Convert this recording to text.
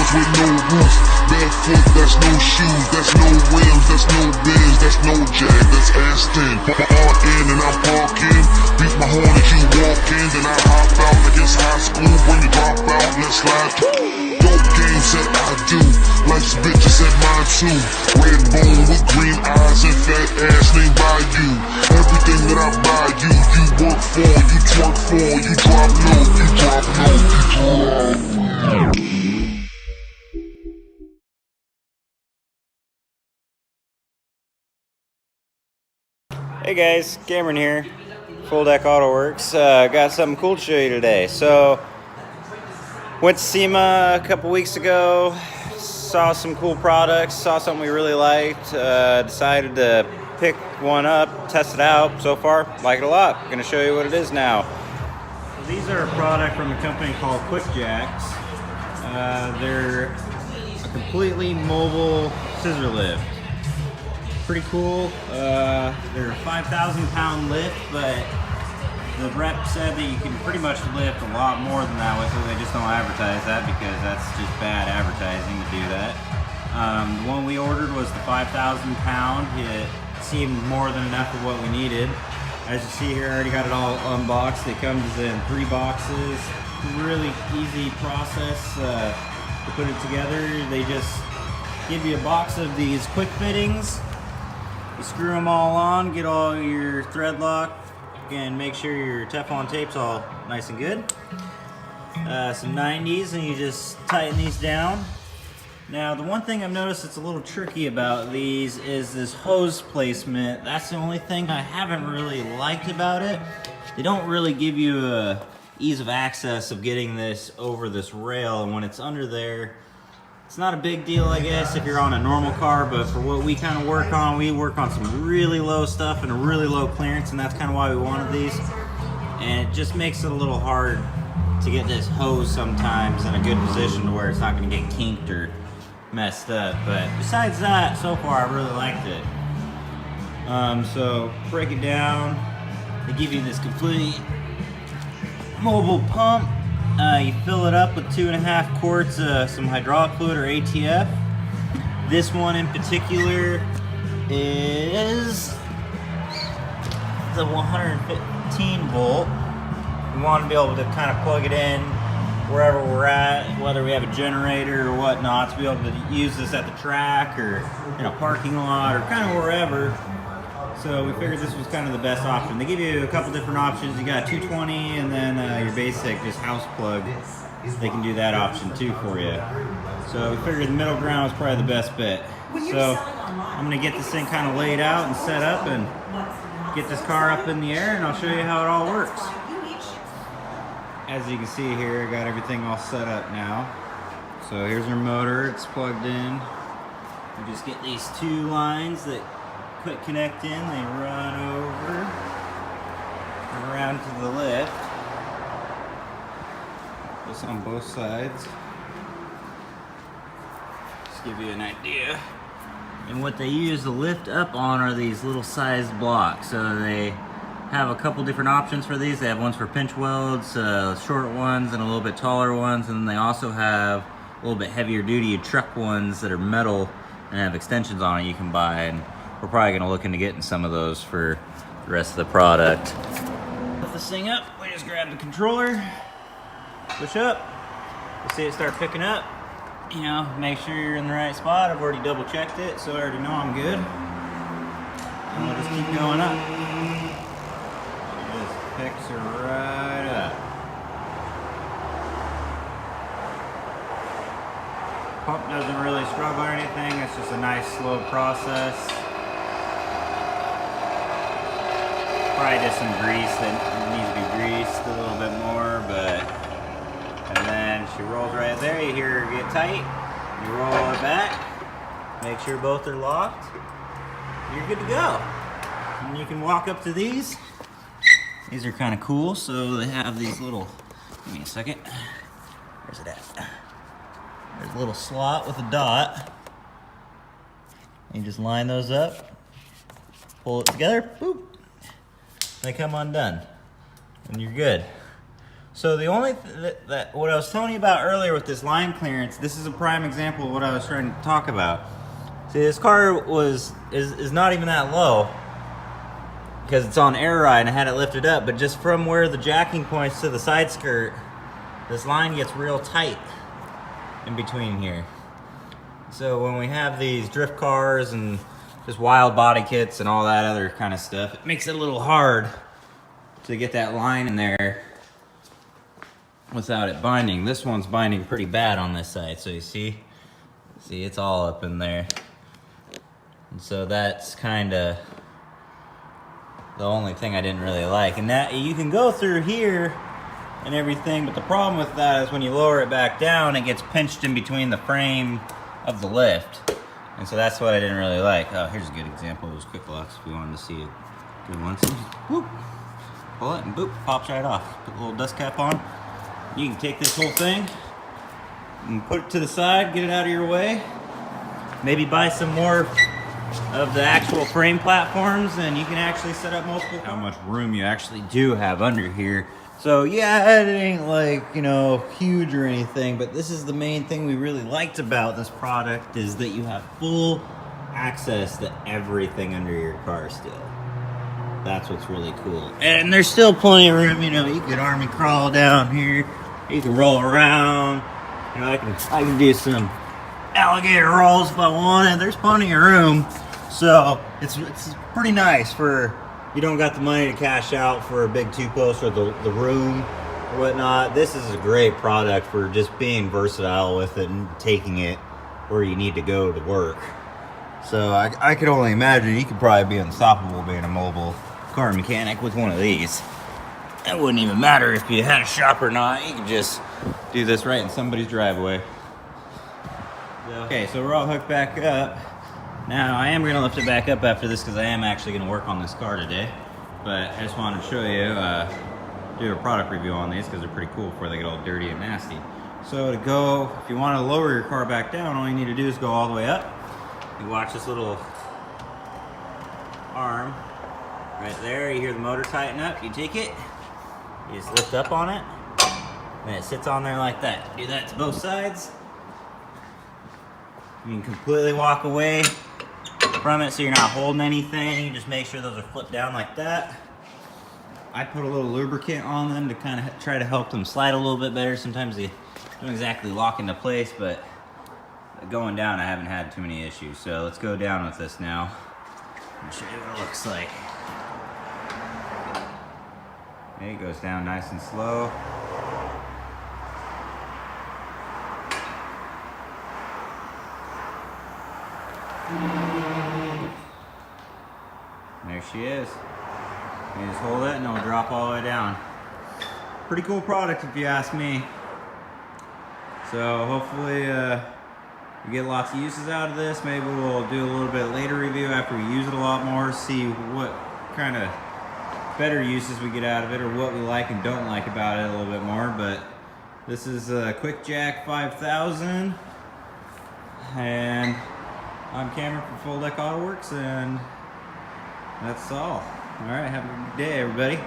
doors with no roof. Barefoot, that's no shoes, that's no rims, that's no Benz, that's no Jag, that's Aston. All in and I'm parking, beat my horn as you walk in, then I hop out like it's high school. When you drop out, let's slide. Dope games that I do, life's bitches at mine too. Red bone with green eyes and fat ass named by you. Everything that I buy you, you work for, you twerk for, you drop low, you drop low, you drop. Hey guys, Cameron here, FullDeck Autoworks. Got something cool to show you today. So, went to SEMA a couple weeks ago, saw some cool products, saw something we really liked, decided to pick one up, test it out. So far, like it a lot. Gonna show you what it is now. So these are a product from a company called QuickJack. They're a completely mobile scissor lift. Pretty cool. They're a 5,000 pound lift, but the rep said that you can pretty much lift a lot more than that with it. They just don't advertise that because that's just bad advertising to do that. The one we ordered was the 5,000 pound. It seemed more than enough of what we needed. As you see here, I already got it all unboxed. It comes in 3 boxes. Really easy process to put it together. They just give you a box of these quick fittings. You screw them all on, get all your thread lock, and make sure your Teflon tape's all nice and good. Some 90s, and you just tighten these down. Now, the one thing I've noticed that's a little tricky about these is this hose placement. That's the only thing I haven't really liked about it. They don't really give you a ease of access of getting this over this rail, and when it's under there, it's not a big deal, I guess, if you're on a normal car, but for what we kind of work on, we work on some really low stuff and a really low clearance, and that's kind of why we wanted these. And it just makes it a little hard to get this hose sometimes in a good position to where it's not going to get kinked or messed up. But besides that, so far I really liked it. So break it down. They give you this complete mobile pump. You fill it up with 2.5 quarts of some hydraulic fluid or ATF. This one in particular is the 115 volt. We want to be able to kind of plug it in wherever we're at, whether we have a generator or whatnot, to be able to use this at the track or in a parking lot or kind of wherever. So we figured this was kind of the best option. They give you a couple different options. You got 220 and then your basic just house plug. They can do that option too for you. So we figured the middle ground was probably the best bet. So I'm gonna get this thing kind of laid out and set up and get this car up in the air, and I'll show you how it all works. As you can see here, I got everything all set up now. So here's our motor, it's plugged in. We just get these 2 lines that quick connect in, they run over and around to the lift. This on both sides. Just give you an idea. And what they use the lift up on are these little sized blocks. So they have a couple different options for these. They have ones for pinch welds, short ones, and a little bit taller ones. And then they also have a little bit heavier duty truck ones that are metal and have extensions on it you can buy. And we're probably going to look into getting some of those for the rest of the product. Lift this thing up, we just grab the controller, push up, you'll see it start picking up. You know, make sure you're in the right spot. I've already double checked it, so I already know I'm good. And we'll just keep going up. It just picks her right up. Pump doesn't really struggle or anything, it's just a nice slow process. Probably just some grease that needs to be greased a little bit more, but, and then she rolls right there. You hear her get tight, you roll it back, make sure both are locked, you're good to go. And you can walk up to these. These are kind of cool, so they have these little, give me a second, where's it at? There's a little slot with a dot. You just line those up, pull it together, boop. They come undone, and you're good. So the only that what I was telling you about earlier with this line clearance, this is a prime example of what I was trying to talk about. See, this car is not even that low because it's on air ride and I had it lifted up, but just from where the jacking points to the side skirt, this line gets real tight in between here. So when we have these drift cars and just wild body kits and all that other kind of stuff, it makes it a little hard to get that line in there without it binding. This one's binding pretty bad on this side, so you see it's all up in there. And so that's kind of the only thing I didn't really like. And that you can go through here and everything, but the problem with that is when you lower it back down, it gets pinched in between the frame of the lift. And so that's what I didn't really like. Oh, here's a good example of those quick locks if you wanted to see it good once. Whoop, pull it and boop, pops right off. Put a little dust cap on. You can take this whole thing and put it to the side, get it out of your way. Maybe buy some more of the actual frame platforms and you can actually set up multiple cars. How much room you actually do have under here. So yeah, it ain't like, you know, huge or anything, but this is the main thing we really liked about this product is that you have full access to everything under your car still. That's what's really cool. And there's still plenty of room, you know, you could army crawl down here, you can roll around, you know, I can do some alligator rolls if I wanted. There's plenty of room. So it's pretty nice for, you don't got the money to cash out for a big two-post or the room or whatnot. This is a great product for just being versatile with it and taking it where you need to go to work. So I could only imagine you could probably be unstoppable being a mobile car mechanic with one of these. It wouldn't even matter if you had a shop or not. You could just do this right in somebody's driveway. Okay, so we're all hooked back up. Now I am going to lift it back up after this because I am actually going to work on this car today. But I just wanted to show you, do a product review on these because they're pretty cool before they get all dirty and nasty. So to go, if you want to lower your car back down, all you need to do is go all the way up. You watch this little arm right there. You hear the motor tighten up. You take it, you just lift up on it, and it sits on there like that. Do that to both sides. You can completely walk away from it so you're not holding anything. You just make sure those are flipped down like that. I put a little lubricant on them to kind of try to help them slide a little bit better. Sometimes they don't exactly lock into place, but going down I haven't had too many issues. So let's go down with this now and show you what it looks like. Okay, it goes down nice and slow. There she is. You just hold it and it'll drop all the way down. Pretty cool product if you ask me. So hopefully we get lots of uses out of this. Maybe we'll do a little bit later review after we use it a lot more, see what kind of better uses we get out of it or what we like and don't like about it a little bit more. But this is a QuickJack 5000 and I'm Cameron from FullDeck Autoworks, and that's all. All right, have a good day, everybody.